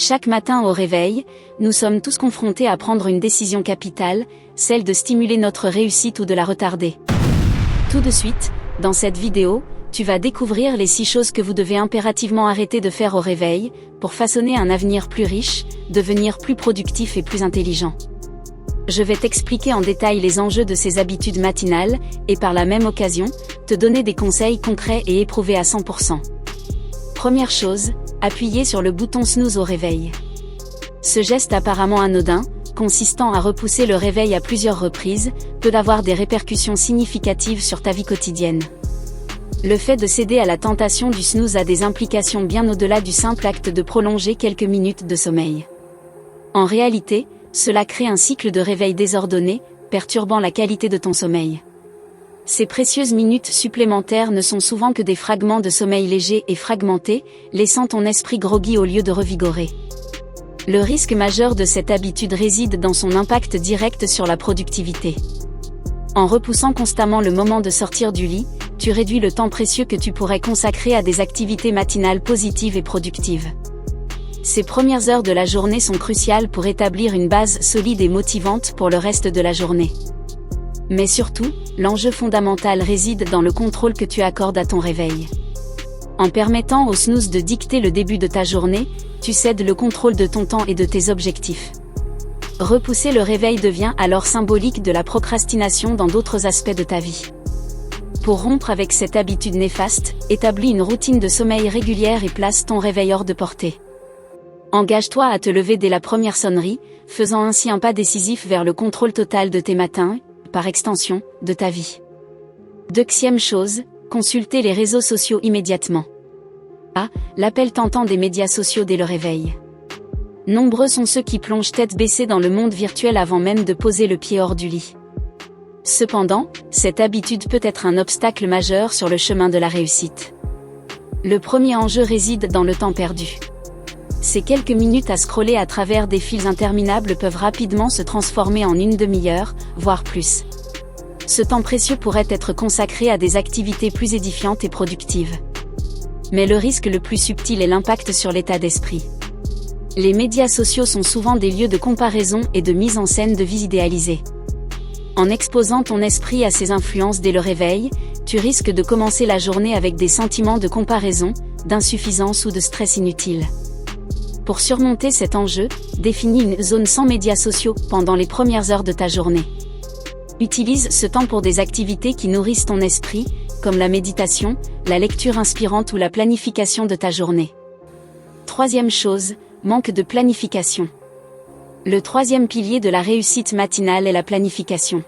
Chaque matin au réveil, nous sommes tous confrontés à prendre une décision capitale, celle de stimuler notre réussite ou de la retarder. Tout de suite, dans cette vidéo, tu vas découvrir les 6 choses que vous devez impérativement arrêter de faire au réveil, pour façonner un avenir plus riche, devenir plus productif et plus intelligent. Je vais t'expliquer en détail les enjeux de ces habitudes matinales, et par la même occasion, te donner des conseils concrets et éprouvés à 100%. Première chose, appuyer sur le bouton snooze au réveil. Ce geste apparemment anodin, consistant à repousser le réveil à plusieurs reprises, peut avoir des répercussions significatives sur ta vie quotidienne. Le fait de céder à la tentation du snooze a des implications bien au-delà du simple acte de prolonger quelques minutes de sommeil. En réalité, cela crée un cycle de réveil désordonné, perturbant la qualité de ton sommeil. Ces précieuses minutes supplémentaires ne sont souvent que des fragments de sommeil légers et fragmentés, laissant ton esprit groggy au lieu de revigorer. Le risque majeur de cette habitude réside dans son impact direct sur la productivité. En repoussant constamment le moment de sortir du lit, tu réduis le temps précieux que tu pourrais consacrer à des activités matinales positives et productives. Ces premières heures de la journée sont cruciales pour établir une base solide et motivante pour le reste de la journée. Mais surtout, l'enjeu fondamental réside dans le contrôle que tu accordes à ton réveil. En permettant au snooze de dicter le début de ta journée, tu cèdes le contrôle de ton temps et de tes objectifs. Repousser le réveil devient alors symbolique de la procrastination dans d'autres aspects de ta vie. Pour rompre avec cette habitude néfaste, établis une routine de sommeil régulière et place ton réveil hors de portée. Engage-toi à te lever dès la première sonnerie, faisant ainsi un pas décisif vers le contrôle total de tes matins, par extension, de ta vie. Deuxième chose, consulter les réseaux sociaux immédiatement. L'appel tentant des médias sociaux dès le réveil. Nombreux sont ceux qui plongent tête baissée dans le monde virtuel avant même de poser le pied hors du lit. Cependant, cette habitude peut être un obstacle majeur sur le chemin de la réussite. Le premier enjeu réside dans le temps perdu. Ces quelques minutes à scroller à travers des fils interminables peuvent rapidement se transformer en une demi-heure, voire plus. Ce temps précieux pourrait être consacré à des activités plus édifiantes et productives. Mais le risque le plus subtil est l'impact sur l'état d'esprit. Les médias sociaux sont souvent des lieux de comparaison et de mise en scène de vies idéalisées. En exposant ton esprit à ces influences dès le réveil, tu risques de commencer la journée avec des sentiments de comparaison, d'insuffisance ou de stress inutile. Pour surmonter cet enjeu, définis une zone sans médias sociaux pendant les premières heures de ta journée. Utilise ce temps pour des activités qui nourrissent ton esprit, comme la méditation, la lecture inspirante ou la planification de ta journée. Troisième chose, manque de planification. Le troisième pilier de la réussite matinale est la planification.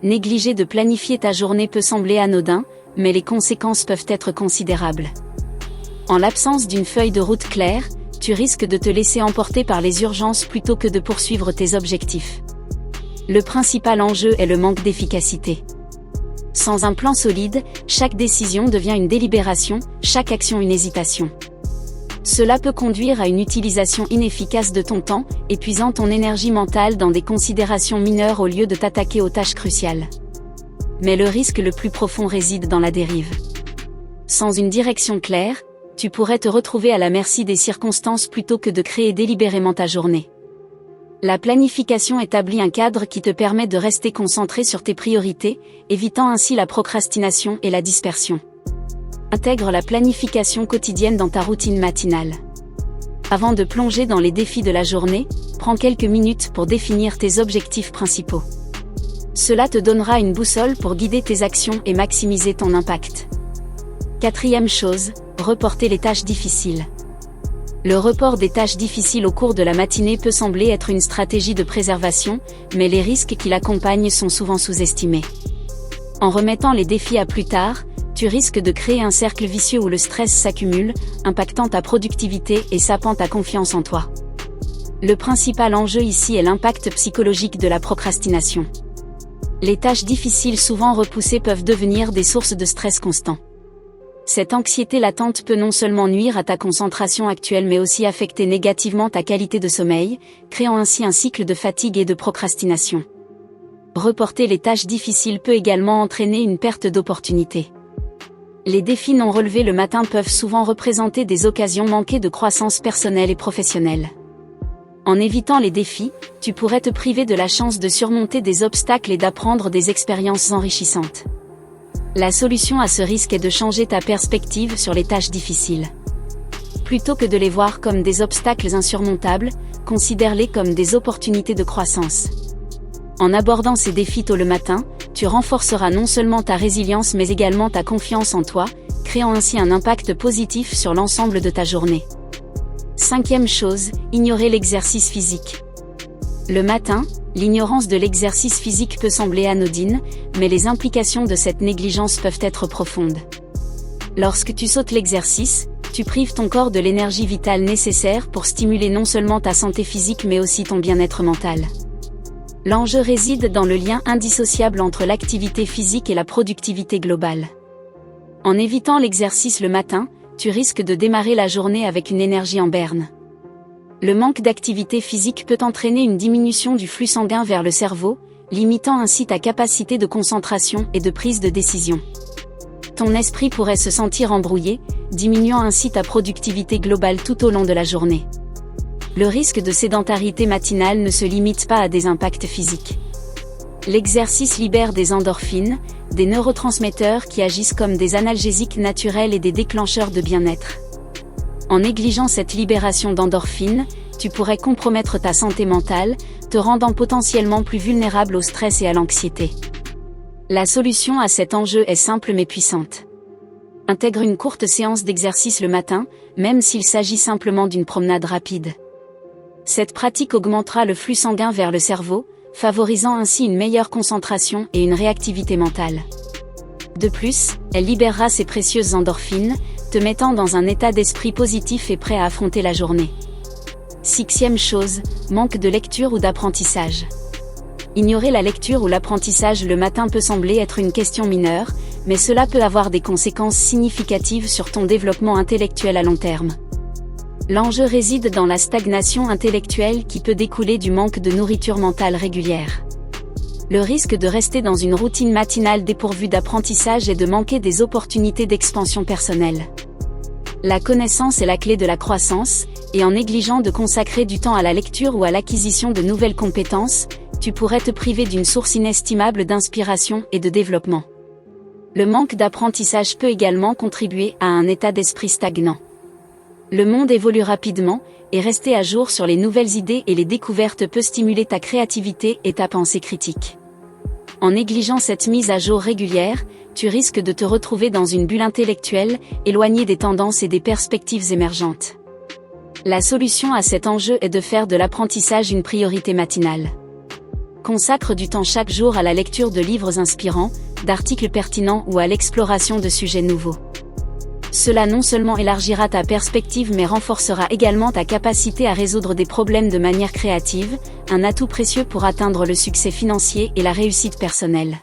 Négliger de planifier ta journée peut sembler anodin, mais les conséquences peuvent être considérables. En l'absence d'une feuille de route claire, tu risques de te laisser emporter par les urgences plutôt que de poursuivre tes objectifs. Le principal enjeu est le manque d'efficacité. Sans un plan solide, chaque décision devient une délibération, chaque action une hésitation. Cela peut conduire à une utilisation inefficace de ton temps, épuisant ton énergie mentale dans des considérations mineures au lieu de t'attaquer aux tâches cruciales. Mais le risque le plus profond réside dans la dérive. Sans une direction claire, tu pourrais te retrouver à la merci des circonstances plutôt que de créer délibérément ta journée. La planification établit un cadre qui te permet de rester concentré sur tes priorités, évitant ainsi la procrastination et la dispersion. Intègre la planification quotidienne dans ta routine matinale. Avant de plonger dans les défis de la journée, prends quelques minutes pour définir tes objectifs principaux. Cela te donnera une boussole pour guider tes actions et maximiser ton impact. Quatrième chose, reporter les tâches difficiles. Le report des tâches difficiles au cours de la matinée peut sembler être une stratégie de préservation, mais les risques qui l'accompagnent sont souvent sous-estimés. En remettant les défis à plus tard, tu risques de créer un cercle vicieux où le stress s'accumule, impactant ta productivité et sapant ta confiance en toi. Le principal enjeu ici est l'impact psychologique de la procrastination. Les tâches difficiles souvent repoussées peuvent devenir des sources de stress constant. Cette anxiété latente peut non seulement nuire à ta concentration actuelle mais aussi affecter négativement ta qualité de sommeil, créant ainsi un cycle de fatigue et de procrastination. Reporter les tâches difficiles peut également entraîner une perte d'opportunités. Les défis non relevés le matin peuvent souvent représenter des occasions manquées de croissance personnelle et professionnelle. En évitant les défis, tu pourrais te priver de la chance de surmonter des obstacles et d'apprendre des expériences enrichissantes. La solution à ce risque est de changer ta perspective sur les tâches difficiles. Plutôt que de les voir comme des obstacles insurmontables, considère-les comme des opportunités de croissance. En abordant ces défis tôt le matin, tu renforceras non seulement ta résilience mais également ta confiance en toi, créant ainsi un impact positif sur l'ensemble de ta journée. 5e chose, ignorer l'exercice physique. Le matin, l'ignorance de l'exercice physique peut sembler anodine, mais les implications de cette négligence peuvent être profondes. Lorsque tu sautes l'exercice, tu prives ton corps de l'énergie vitale nécessaire pour stimuler non seulement ta santé physique mais aussi ton bien-être mental. L'enjeu réside dans le lien indissociable entre l'activité physique et la productivité globale. En évitant l'exercice le matin, tu risques de démarrer la journée avec une énergie en berne. Le manque d'activité physique peut entraîner une diminution du flux sanguin vers le cerveau, limitant ainsi ta capacité de concentration et de prise de décision. Ton esprit pourrait se sentir embrouillé, diminuant ainsi ta productivité globale tout au long de la journée. Le risque de sédentarité matinale ne se limite pas à des impacts physiques. L'exercice libère des endorphines, des neurotransmetteurs qui agissent comme des analgésiques naturels et des déclencheurs de bien-être. En négligeant cette libération d'endorphines, tu pourrais compromettre ta santé mentale, te rendant potentiellement plus vulnérable au stress et à l'anxiété. La solution à cet enjeu est simple mais puissante. Intègre une courte séance d'exercice le matin, même s'il s'agit simplement d'une promenade rapide. Cette pratique augmentera le flux sanguin vers le cerveau, favorisant ainsi une meilleure concentration et une réactivité mentale. De plus, elle libérera ses précieuses endorphines, te mettant dans un état d'esprit positif et prêt à affronter la journée. 6e chose, manque de lecture ou d'apprentissage. Ignorer la lecture ou l'apprentissage le matin peut sembler être une question mineure, mais cela peut avoir des conséquences significatives sur ton développement intellectuel à long terme. L'enjeu réside dans la stagnation intellectuelle qui peut découler du manque de nourriture mentale régulière. Le risque de rester dans une routine matinale dépourvue d'apprentissage est de manquer des opportunités d'expansion personnelle. La connaissance est la clé de la croissance, et en négligeant de consacrer du temps à la lecture ou à l'acquisition de nouvelles compétences, tu pourrais te priver d'une source inestimable d'inspiration et de développement. Le manque d'apprentissage peut également contribuer à un état d'esprit stagnant. Le monde évolue rapidement, et rester à jour sur les nouvelles idées et les découvertes peut stimuler ta créativité et ta pensée critique. En négligeant cette mise à jour régulière, tu risques de te retrouver dans une bulle intellectuelle, éloignée des tendances et des perspectives émergentes. La solution à cet enjeu est de faire de l'apprentissage une priorité matinale. Consacre du temps chaque jour à la lecture de livres inspirants, d'articles pertinents ou à l'exploration de sujets nouveaux. Cela non seulement élargira ta perspective mais renforcera également ta capacité à résoudre des problèmes de manière créative, un atout précieux pour atteindre le succès financier et la réussite personnelle.